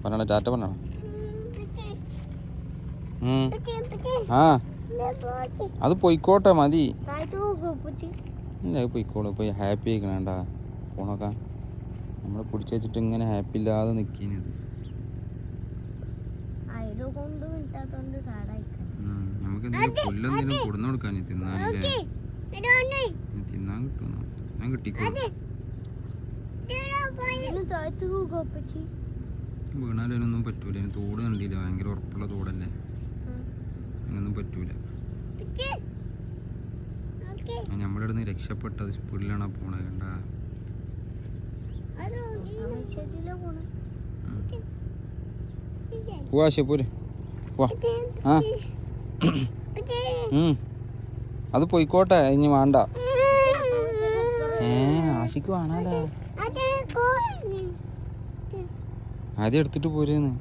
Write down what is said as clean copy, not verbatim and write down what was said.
പറഞ്ഞോ ടാറ്റ പറഞ്ഞോ. ആ അത് പോയിക്കോട്ടെ മതി. പോയിക്കോളൂ പോയി ഹാപ്പി ആയിക്കണേണ്ട ഫോണൊക്കെ നമ്മൾ പിടിച്ച് വെച്ചിട്ട് ഇങ്ങനെ ഹാപ്പി ഇല്ലാതെ നിൽക്കുന്നത്. നമുക്ക് എന്തെങ്കിലും പുല്ലെന്തെങ്കിലും കൊടുന്നു കൊടുക്കാൻ തിന്നാനില്ലേ? തിന്നാൻ കിട്ടും. ഞാൻ കിട്ടിക്കോളും. വീണാലും അതിനൊന്നും പറ്റൂല. അതിന് തോട് കണ്ടില്ല, ഭയങ്കര ഉറപ്പുള്ള തോടല്ലേ, അതിനൊന്നും പറ്റൂല. നമ്മുടെ അടുത്ത് രക്ഷപ്പെട്ടത് സ്പീഡിലാണ് പോണത്. കണ്ടാ പോവാ പോര് പോവാ. ആ അത് പോയിക്കോട്ടെ, ഇനി വേണ്ട. ആശിക്ക് വേണാലോ, ആദ്യം എടുത്തിട്ട് പോരേന്ന്.